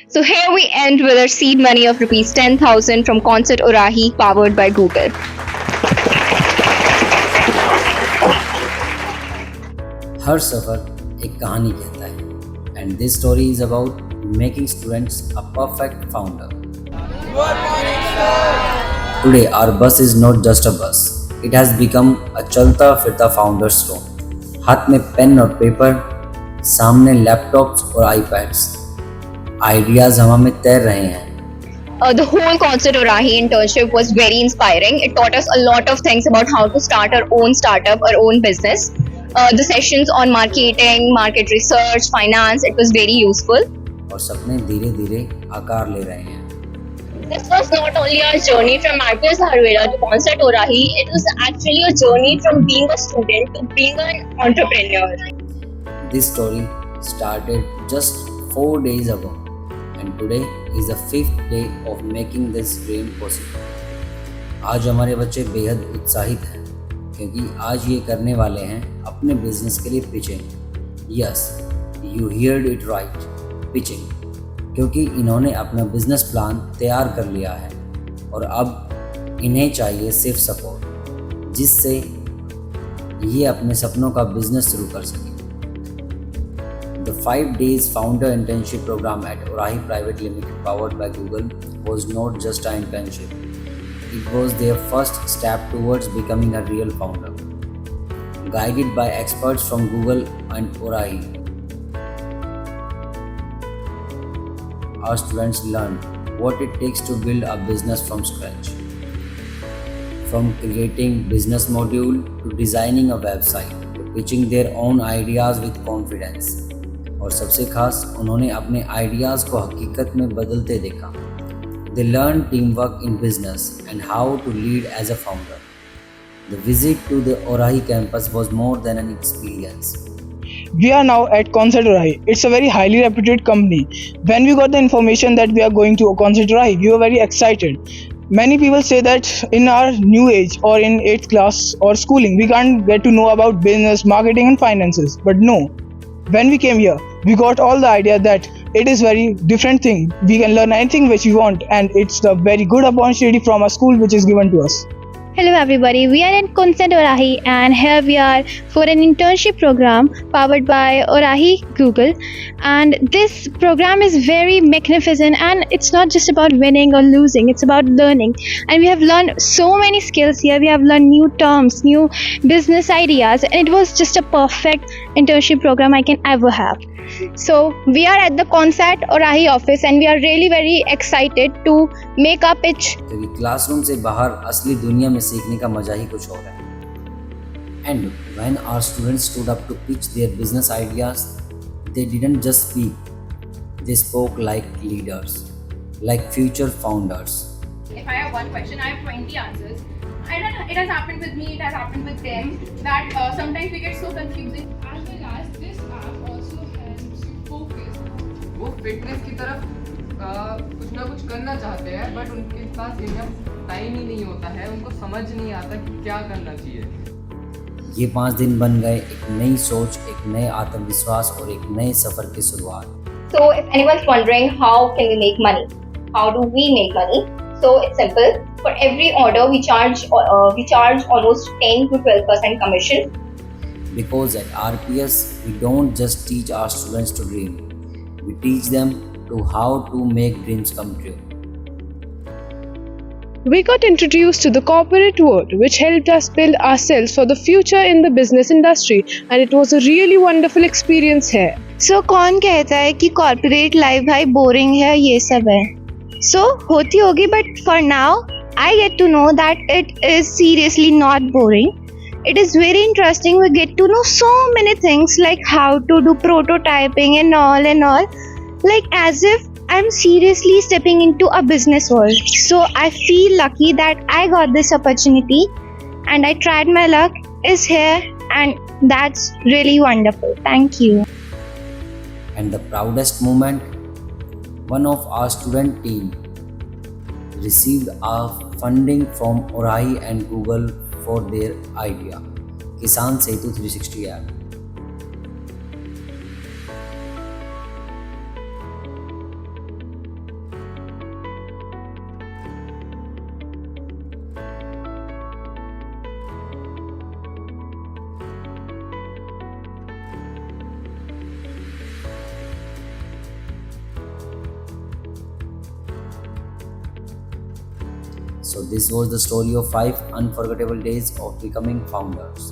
So here we end with our seed money of rupees 10,000 from Concert Orahi, powered by Google. हर सफर एक कहानी कहता है and this story is about making students a perfect founder. Today our bus is not just a bus. It has become a चलता फिरता founder stone. हाथ में pen और paper, सामने लैपटॉप्स और आईपैड्स. आइडियाज हवा में तैर रहे हैं. The whole Concert Orahi internship was very inspiring. It taught us a lot of things about how to start our own startup, our own business. The sessions on marketing, market research, finance, it was very useful. और सपने धीरे धीरे आकार ले रहे हैं. This was not only our journey from IPS Harwera to Concert Orahi, it was actually a journey from being a student to being an entrepreneur. This story started just 4 days ago and today is the 5th day of making this dream possible. आज हमारे बच्चे बेहद उत्साहित हैं क्योंकि आज ये करने वाले हैं अपने बिजनेस के लिए pitching. Yes, you heard it right, pitching. क्योंकि इन्होंने अपना बिजनेस प्लान तैयार कर लिया है और अब इन्हें चाहिए सिर्फ सपोर्ट जिससे ये अपने सपनों का बिजनेस शुरू कर सकें. The 5 days founder internship program at Orahi Private Limited powered by Google was not just an internship. It was their first step towards becoming a real founder. Guided by experts from Google and Orahi, our students learned what it takes to build a business from scratch. From creating business module to designing a website to pitching their own ideas with confidence. और सबसे खास उन्होंने अपने ideas को हकीकत में बदलते देखा. They learned teamwork in business and how to lead as a founder. The visit to the Orahi campus was more than an experience. We are now at Concert Orahi. It's a very highly reputed company. When we got the information that we are going to Concert Orahi, we were very excited. Many people say that in our new age or in 8th class or schooling, we can't get to know about business, marketing and finances. But no, when we came here, we got all the idea that it is very different thing. We can learn anything which we want and it's the very good opportunity from a school which is given to us. Hello everybody, we are in Concert Orahi and here we are for an internship program powered by Orahi Google, and this program is very magnificent and it's not just about winning or losing, it's about learning, and we have learned so many skills here. We have learned new terms, new business ideas, and it was just a perfect internship program I can ever have. So we are at the Concert Orahi office and we are really very excited to make our pitch. क्योंकि classroom से बाहर असली दुनिया में सीखने का मजा ही कुछ और है. And when our students stood up to pitch their business ideas, they didn't just speak. They spoke like leaders, like future founders. If I have one question, I have 20 answers. I don't know, it has happened with me, it has happened with them, that sometimes we get so confusing. As well as this app also helps you focus. वो fitness की तरफ कुछ ना कुछ करना चाहते हैं but उनके पास इनफ टाइम ही नहीं होता है. उनको समझ नहीं आता कि क्या करना चाहिए. ये 5 दिन बन गए एक नई सोच, एक नए आत्मविश्वास और एक नए सफर की शुरुआत. So if anyone's wondering how can we make money, how do we make money? So it's simple. For every order we charge almost 10 to 12% commission. Because at RPS we don't just teach our students to dream, we teach them to how to make dreams come true. We got introduced to the corporate world, which helped us build ourselves for the future in the business industry, and it was a really wonderful experience here. So कौन कहता है कि corporate life भाई boring है, ये सब है. So होती होगी, but for now I get to know that it is seriously not boring. It is very interesting. We get to know so many things like how to do prototyping and all, like as if I'm seriously stepping into a business world. So I feel lucky that I got this opportunity and I tried my luck is here, and that's really wonderful. Thank you. And the proudest moment, one of our student team received our funding from Orahi and Google for their idea, Kisan Setu 360 app. So this was the story of 5 unforgettable days of becoming founders.